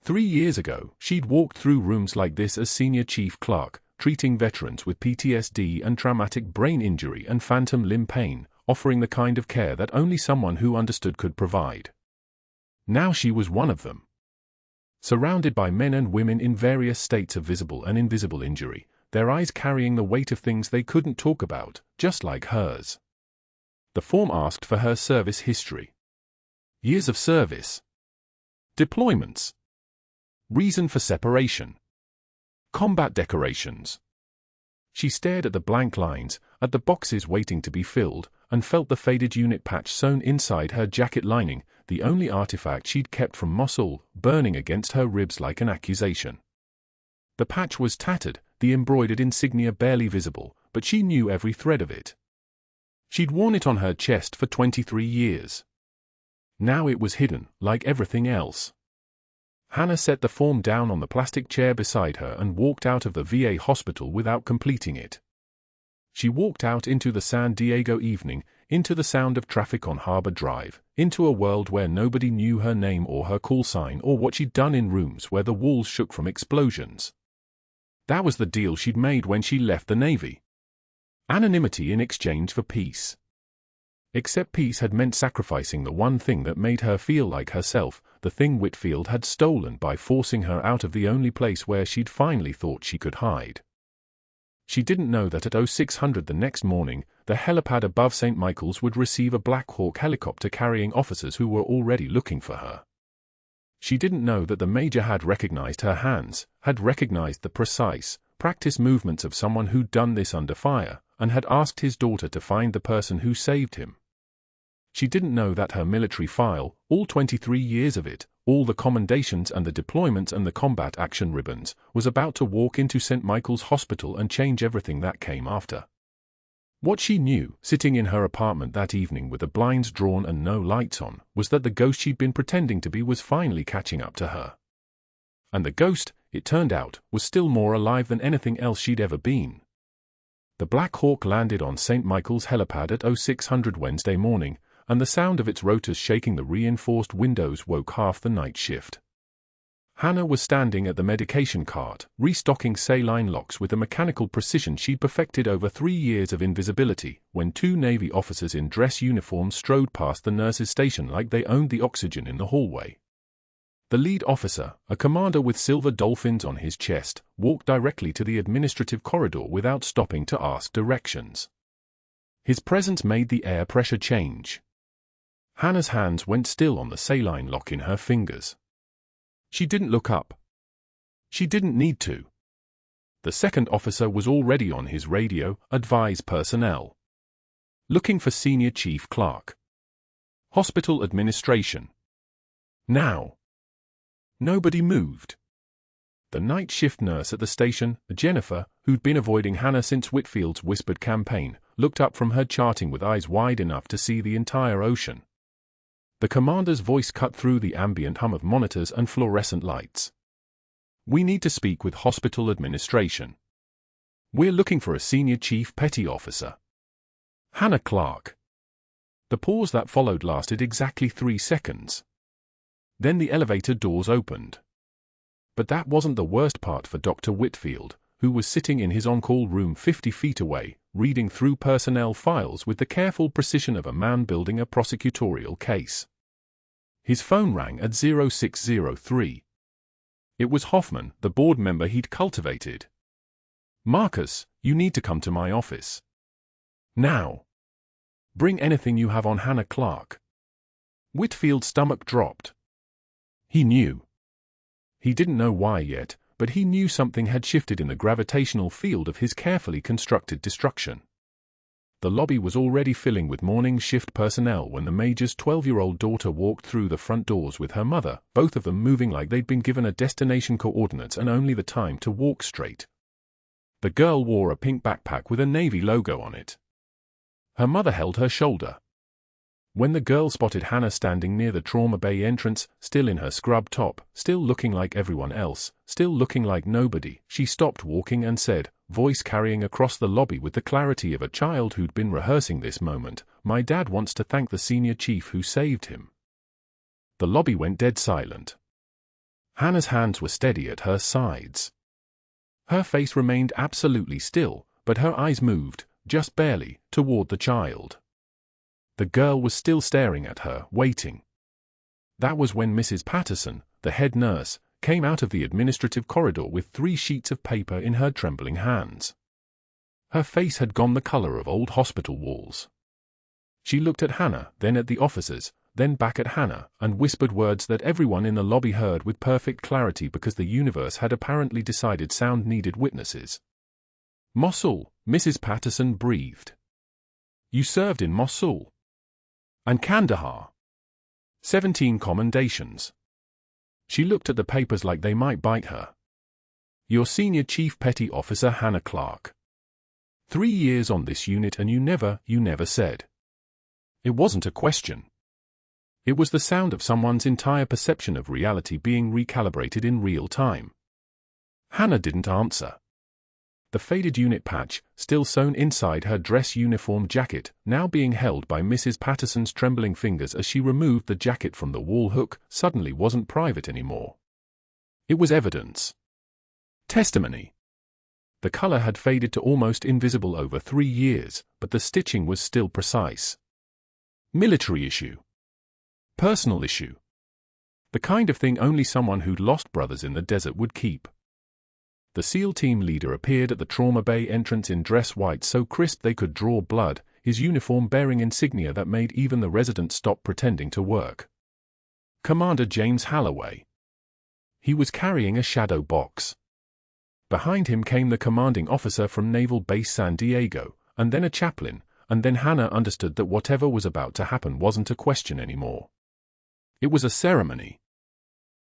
Speaker 1: 3 years ago, she'd walked through rooms like this as Senior Chief Clarke, treating veterans with PTSD and traumatic brain injury and phantom limb pain, offering the kind of care that only someone who understood could provide. Now she was one of them. Surrounded by men and women in various states of visible and invisible injury, their eyes carrying the weight of things they couldn't talk about, just like hers. The form asked for her service history. Years of service. Deployments. Reason for separation. Combat decorations. She stared at the blank lines, at the boxes waiting to be filled, and felt the faded unit patch sewn inside her jacket lining, the only artifact she'd kept from Mosul, burning against her ribs like an accusation. The patch was tattered, the embroidered insignia barely visible, but she knew every thread of it. She'd worn it on her chest for 23 years. Now it was hidden, like everything else. Hannah set the form down on the plastic chair beside her and walked out of the VA hospital without completing it. She walked out into the San Diego evening, into the sound of traffic on Harbor Drive, into a world where nobody knew her name or her call sign or what she'd done in rooms where the walls shook from explosions. That was the deal she'd made when she left the Navy. Anonymity in exchange for peace. Except peace had meant sacrificing the one thing that made her feel like herself, the thing Whitfield had stolen by forcing her out of the only place where she'd finally thought she could hide. She didn't know that at 0600 the next morning, the helipad above St. Michael's would receive a Black Hawk helicopter carrying officers who were already looking for her. She didn't know that the Major had recognized her hands, had recognized the precise, practiced movements of someone who'd done this under fire, and had asked his daughter to find the person who saved him. She didn't know that her military file, all 23 years of it, all the commendations and the deployments and the combat action ribbons, was about to walk into St. Michael's Hospital and change everything that came after. What she knew, sitting in her apartment that evening with the blinds drawn and no lights on, was that the ghost she'd been pretending to be was finally catching up to her. And the ghost, it turned out, was still more alive than anything else she'd ever been. The Black Hawk landed on St. Michael's helipad at 0600 Wednesday morning, and the sound of its rotors shaking the reinforced windows woke half the night shift. Hannah was standing at the medication cart, restocking saline locks with the mechanical precision she'd perfected over 3 years of invisibility, when 2 Navy officers in dress uniforms strode past the nurse's station like they owned the oxygen in the hallway. The lead officer, a commander with silver dolphins on his chest, walked directly to the administrative corridor without stopping to ask directions. His presence made the air pressure change. Hannah's hands went still on the saline lock in her fingers. She didn't look up. She didn't need to. The second officer was already on his radio, advise personnel. Looking for Senior Chief Clarke. Hospital administration. Now. Nobody moved. The night shift nurse at the station, Jennifer, who'd been avoiding Hannah since Whitfield's whispered campaign, looked up from her charting with eyes wide enough to see the entire ocean. The commander's voice cut through the ambient hum of monitors and fluorescent lights. "We need to speak with hospital administration. We're looking for a senior chief petty officer. Hannah Clarke." The pause that followed lasted exactly 3 seconds. Then the elevator doors opened. But that wasn't the worst part for Dr. Whitfield, who was sitting in his on-call room 50 feet away, reading through personnel files with the careful precision of a man building a prosecutorial case. His phone rang at 0603. It was Hoffman, the board member he'd cultivated. "Marcus, you need to come to my office. Now. Bring anything you have on Hannah Clarke." Whitfield's stomach dropped. He knew. He didn't know why yet, but he knew something had shifted in the gravitational field of his carefully constructed destruction. The lobby was already filling with morning shift personnel when the Major's 12-year-old daughter walked through the front doors with her mother, both of them moving like they'd been given a destination coordinates and only the time to walk straight. The girl wore a pink backpack with a Navy logo on it. Her mother held her shoulder. When the girl spotted Hannah standing near the trauma bay entrance, still in her scrub top, still looking like everyone else, still looking like nobody, she stopped walking and said, voice carrying across the lobby with the clarity of a child who'd been rehearsing this moment, "My dad wants to thank the senior chief who saved him." The lobby went dead silent. Hannah's hands were steady at her sides. Her face remained absolutely still, but her eyes moved, just barely, toward the child. The girl was still staring at her, waiting. That was when Mrs. Patterson, the head nurse, came out of the administrative corridor with 3 sheets of paper in her trembling hands. Her face had gone the color of old hospital walls. She looked at Hannah, then at the officers, then back at Hannah, and whispered words that everyone in the lobby heard with perfect clarity because the universe had apparently decided sound needed witnesses. "Mosul," Mrs. Patterson breathed. "You served in Mosul. And Kandahar. 17 commendations." She looked at the papers like they might bite her. "Your senior chief petty officer Hannah Clarke. 3 years on this unit and you never said." It wasn't a question. It was the sound of someone's entire perception of reality being recalibrated in real time. Hannah didn't answer. The faded unit patch, still sewn inside her dress uniform jacket, now being held by Mrs. Patterson's trembling fingers as she removed the jacket from the wall hook, suddenly wasn't private anymore. It was evidence. Testimony. The color had faded to almost invisible over 3 years, but the stitching was still precise. Military issue. Personal issue. The kind of thing only someone who'd lost brothers in the desert would keep. The SEAL team leader appeared at the trauma bay entrance in dress white so crisp they could draw blood, his uniform bearing insignia that made even the residents stop pretending to work. Commander James Halloway. He was carrying a shadow box. Behind him came the commanding officer from Naval Base San Diego, and then a chaplain, and then Hannah understood that whatever was about to happen wasn't a question anymore. It was a ceremony.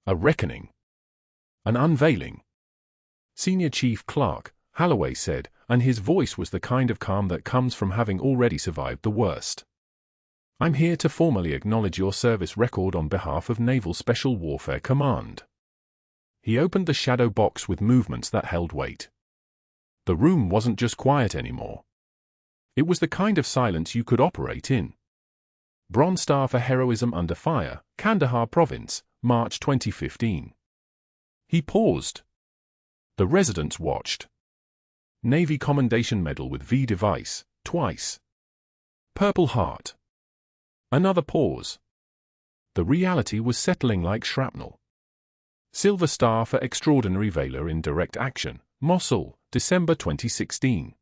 Speaker 1: A reckoning. An unveiling. Senior Chief Clarke, Holloway said, and his voice was the kind of calm that comes from having already survived the worst. I'm here to formally acknowledge your service record on behalf of Naval Special Warfare Command. He opened the shadow box with movements that held weight. The room wasn't just quiet anymore. It was the kind of silence you could operate in. Bronze Star for Heroism Under Fire, Kandahar Province, March 2015. He paused. The residents watched. Navy Commendation Medal with V device, twice. Purple Heart. Another pause. The reality was settling like shrapnel. Silver Star for Extraordinary Valor in Direct Action, Mosul, December 2016.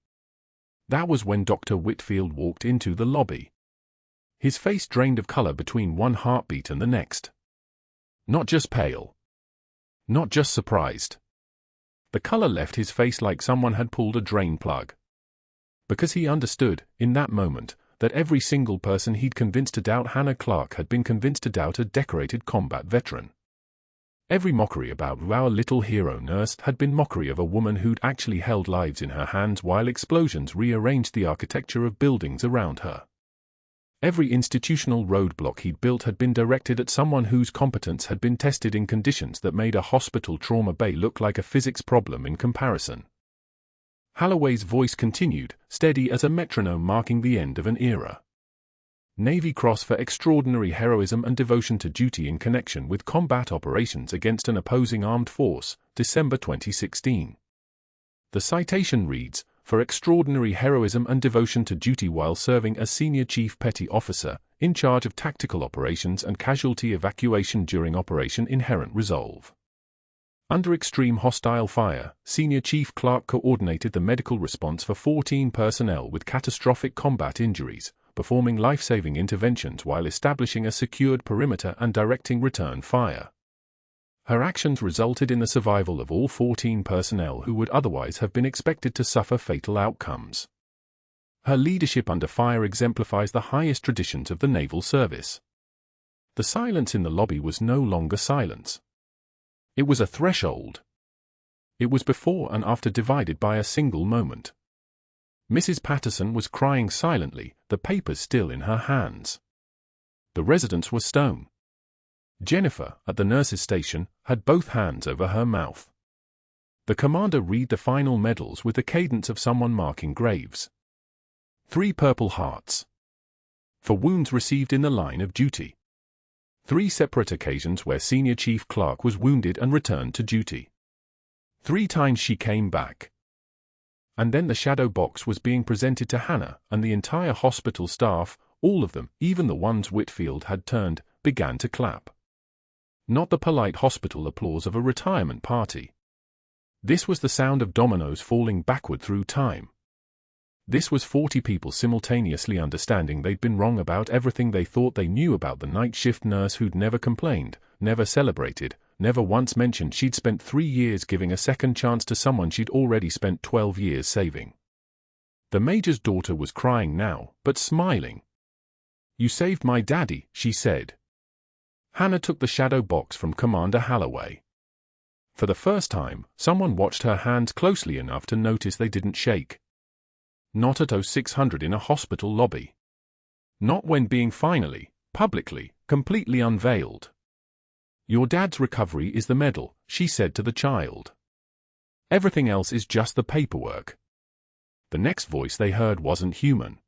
Speaker 1: That was when Dr. Whitfield walked into the lobby. His face drained of color between one heartbeat and the next. Not just pale. Not just surprised. The color left his face like someone had pulled a drain plug. Because he understood, in that moment, that every single person he'd convinced to doubt Hannah Clarke had been convinced to doubt a decorated combat veteran. Every mockery about our little hero nurse had been mockery of a woman who'd actually held lives in her hands while explosions rearranged the architecture of buildings around her. Every institutional roadblock he'd built had been directed at someone whose competence had been tested in conditions that made a hospital trauma bay look like a physics problem in comparison. Holloway's voice continued, steady as a metronome marking the end of an era. Navy Cross for Extraordinary Heroism and Devotion to Duty in Connection with Combat Operations Against an Opposing Armed Force, December 2016. The citation reads, for extraordinary heroism and devotion to duty while serving as Senior Chief Petty Officer, in charge of tactical operations and casualty evacuation during Operation Inherent Resolve. Under extreme hostile fire, Senior Chief Clarke coordinated the medical response for 14 personnel with catastrophic combat injuries, performing life-saving interventions while establishing a secured perimeter and directing return fire. Her actions resulted in the survival of all 14 personnel who would otherwise have been expected to suffer fatal outcomes. Her leadership under fire exemplifies the highest traditions of the naval service. The silence in the lobby was no longer silence. It was a threshold. It was before and after divided by a single moment. Mrs. Patterson was crying silently, the papers still in her hands. The residents were stone. Jennifer, at the nurse's station, had both hands over her mouth. The commander read the final medals with the cadence of someone marking graves. 3 Purple Hearts. For wounds received in the line of duty. 3 separate occasions where Senior Chief Clarke was wounded and returned to duty. 3 times she came back. And then the shadow box was being presented to Hannah, and the entire hospital staff, all of them, even the ones Whitfield had turned, began to clap. Not the polite hospital applause of a retirement party. This was the sound of dominoes falling backward through time. This was 40 people simultaneously understanding they'd been wrong about everything they thought they knew about the night shift nurse who'd never complained, never celebrated, never once mentioned she'd spent 3 years giving a second chance to someone she'd already spent 12 years saving. The major's daughter was crying now, but smiling. "You saved my daddy," she said. Hannah took the shadow box from Commander Holloway. For the first time, someone watched her hands closely enough to notice they didn't shake. Not at 0600 in a hospital lobby. Not when being finally, publicly, completely unveiled. "Your dad's recovery is the medal," she said to the child. "Everything else is just the paperwork." The next voice they heard wasn't human.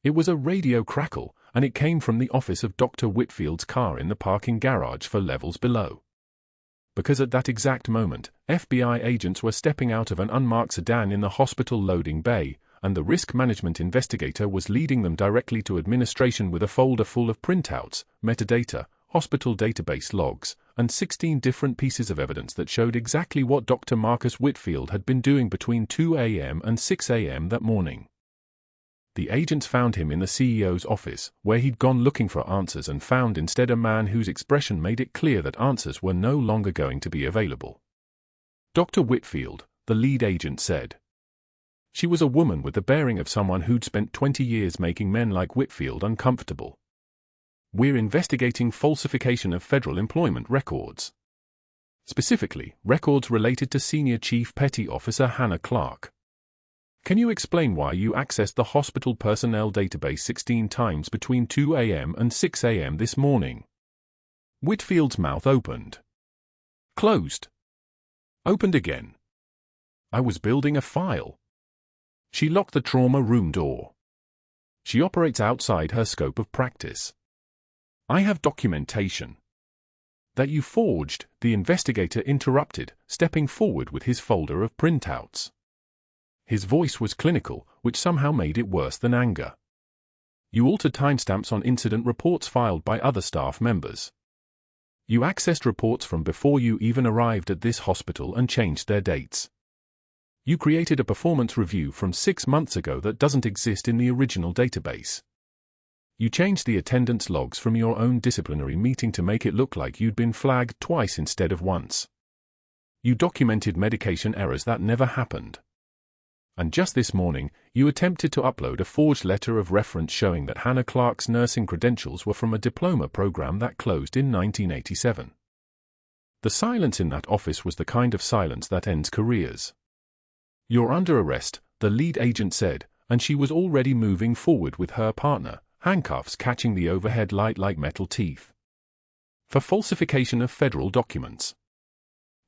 Speaker 1: It was a radio crackle, and it came from the office of Dr. Whitfield's car in the parking garage for levels below. Because at that exact moment, FBI agents were stepping out of an unmarked sedan in the hospital loading bay, and the risk management investigator was leading them directly to administration with a folder full of printouts, metadata, hospital database logs, and 16 different pieces of evidence that showed exactly what Dr. Marcus Whitfield had been doing between 2 a.m. and 6 a.m. that morning. The agents found him in the CEO's office, where he'd gone looking for answers and found instead a man whose expression made it clear that answers were no longer going to be available. "Dr. Whitfield," the lead agent said. She was a woman with the bearing of someone who'd spent 20 years making men like Whitfield uncomfortable. "We're investigating falsification of federal employment records. Specifically, records related to Senior Chief Petty Officer Hannah Clarke. Can you explain why you accessed the hospital personnel database 16 times between 2 a.m. and 6 a.m. this morning?" Whitfield's mouth opened. Closed. Opened again. "I was building a file." She locked the trauma room door. She operates outside her scope of practice. "I have documentation." "That you forged," the investigator interrupted, stepping forward with his folder of printouts. His voice was clinical, which somehow made it worse than anger. "You altered timestamps on incident reports filed by other staff members. You accessed reports from before you even arrived at this hospital and changed their dates. You created a performance review from 6 months ago that doesn't exist in the original database. You changed the attendance logs from your own disciplinary meeting to make it look like you'd been flagged twice instead of once. You documented medication errors that never happened. And just this morning, you attempted to upload a forged letter of reference showing that Hannah Clarke's nursing credentials were from a diploma program that closed in 1987. The silence in that office was the kind of silence that ends careers. "You're under arrest," the lead agent said, and she was already moving forward with her partner, handcuffs catching the overhead light like metal teeth. "For falsification of federal documents.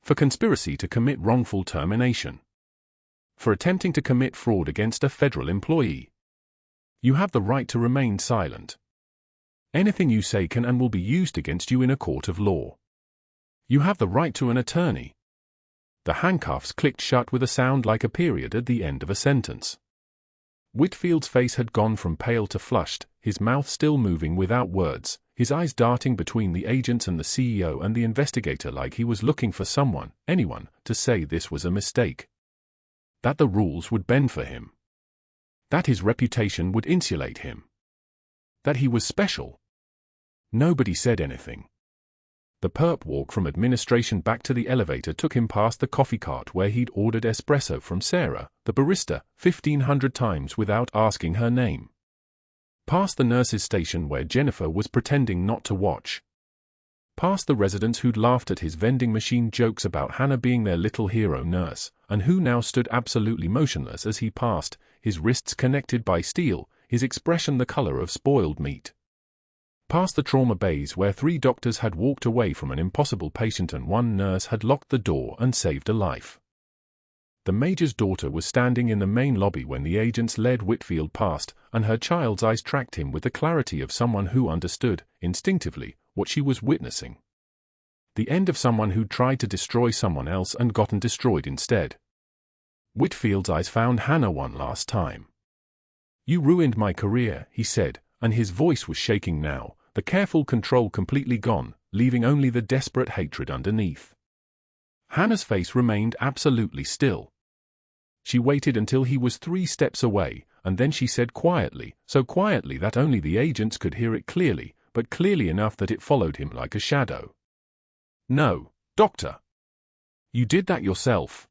Speaker 1: For conspiracy to commit wrongful termination. For attempting to commit fraud against a federal employee. You have the right to remain silent. Anything you say can and will be used against you in a court of law. You have the right to an attorney." The handcuffs clicked shut with a sound like a period at the end of a sentence. Whitfield's face had gone from pale to flushed, his mouth still moving without words, his eyes darting between the agents and the CEO and the investigator like he was looking for someone, anyone, to say this was a mistake. That the rules would bend for him. That his reputation would insulate him. That he was special. Nobody said anything. The perp walk from administration back to the elevator took him past the coffee cart where he'd ordered espresso from Sarah, the barista, 1,500 times without asking her name. Past the nurse's station where Jennifer was pretending not to watch. Past the residents who'd laughed at his vending machine jokes about Hannah being their little hero nurse, and who now stood absolutely motionless as he passed, his wrists connected by steel, his expression the color of spoiled meat. Past the trauma bays where 3 doctors had walked away from an impossible patient and 1 nurse had locked the door and saved a life. The major's daughter was standing in the main lobby when the agents led Whitfield past, and her child's eyes tracked him with the clarity of someone who understood, instinctively, what she was witnessing. The end of someone who'd tried to destroy someone else and gotten destroyed instead. Whitfield's eyes found Hannah one last time. "You ruined my career," he said, and his voice was shaking now, the careful control completely gone, leaving only the desperate hatred underneath. Hannah's face remained absolutely still. She waited until he was 3 steps away, and then she said quietly, so quietly that only the agents could hear it clearly, but clearly enough that it followed him like a shadow. "No, Doctor. You did that yourself.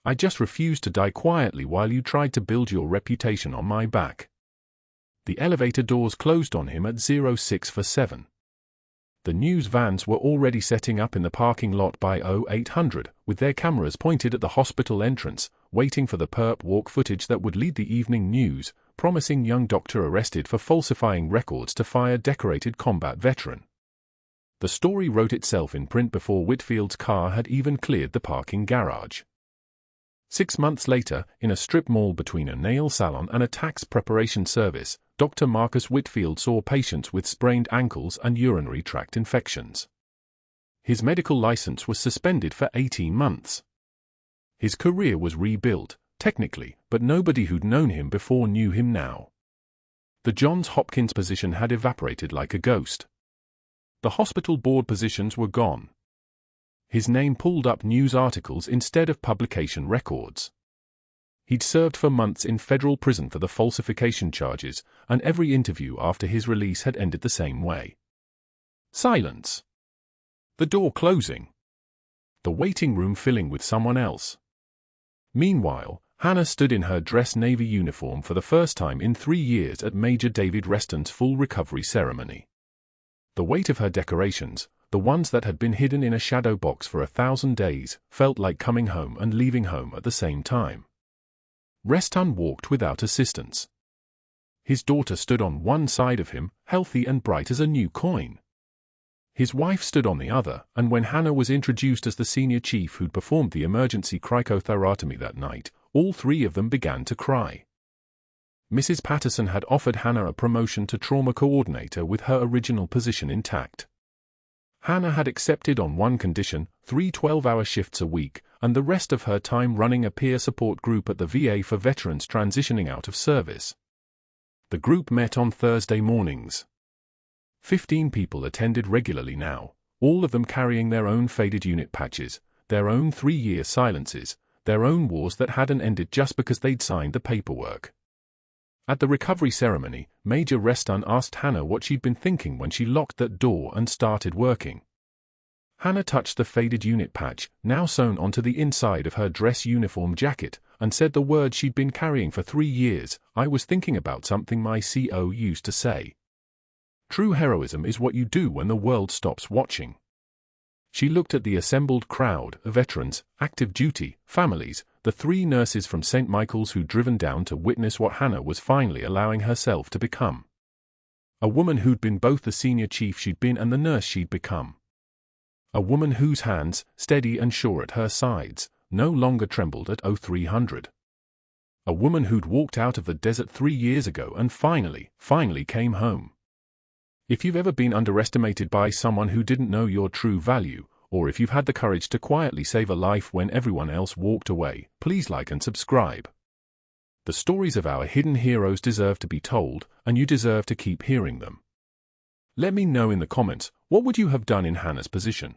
Speaker 1: I just refused to die quietly while you tried to build your reputation on my back." The elevator doors closed on him at 0647. The news vans were already setting up in the parking lot by 0800, with their cameras pointed at the hospital entrance, waiting for the perp walk footage that would lead the evening news, promising young doctor arrested for falsifying records to fire decorated combat veteran. The story wrote itself in print before Whitfield's car had even cleared the parking garage. 6 months later, in a strip mall between a nail salon and a tax preparation service, Dr. Marcus Whitfield saw patients with sprained ankles and urinary tract infections. His medical license was suspended for 18 months. His career was rebuilt, technically, but nobody who'd known him before knew him now. The Johns Hopkins position had evaporated like a ghost. The hospital board positions were gone. His name pulled up news articles instead of publication records. He'd served for months in federal prison for the falsification charges, and every interview after his release had ended the same way. Silence. The door closing. The waiting room filling with someone else. Meanwhile, Hannah stood in her dress navy uniform for the first time in 3 years at Major David Reston's full recovery ceremony. The weight of her decorations, the ones that had been hidden in a shadow box for 1,000 days, felt like coming home and leaving home at the same time. Reston walked without assistance. His daughter stood on one side of him, healthy and bright as a new coin. His wife stood on the other, and when Hannah was introduced as the senior chief who'd performed the emergency cricothyrotomy that night, all three of them began to cry. Mrs. Patterson had offered Hannah a promotion to trauma coordinator with her original position intact. Hannah had accepted on one condition, 3 12-hour shifts a week, and the rest of her time running a peer support group at the VA for veterans transitioning out of service. The group met on Thursday mornings. 15 people attended regularly now, all of them carrying their own faded unit patches, their own 3-year silences, their own wars that hadn't ended just because they'd signed the paperwork. At the recovery ceremony, Major Reston asked Hannah what she'd been thinking when she locked that door and started working. Hannah touched the faded unit patch, now sewn onto the inside of her dress uniform jacket, and said the words she'd been carrying for 3 years. "I was thinking about something my CO used to say. True heroism is what you do when the world stops watching." She looked at the assembled crowd, veterans, active duty, families, the 3 nurses from St. Michael's who'd driven down to witness what Hannah was finally allowing herself to become. A woman who'd been both the senior chief she'd been and the nurse she'd become. A woman whose hands, steady and sure at her sides, no longer trembled at 0300. A woman who'd walked out of the desert 3 years ago and finally came home. If you've ever been underestimated by someone who didn't know your true value, or if you've had the courage to quietly save a life when everyone else walked away, please like and subscribe. The stories of our hidden heroes deserve to be told, and you deserve to keep hearing them. Let me know in the comments, what would you have done in Hannah's position?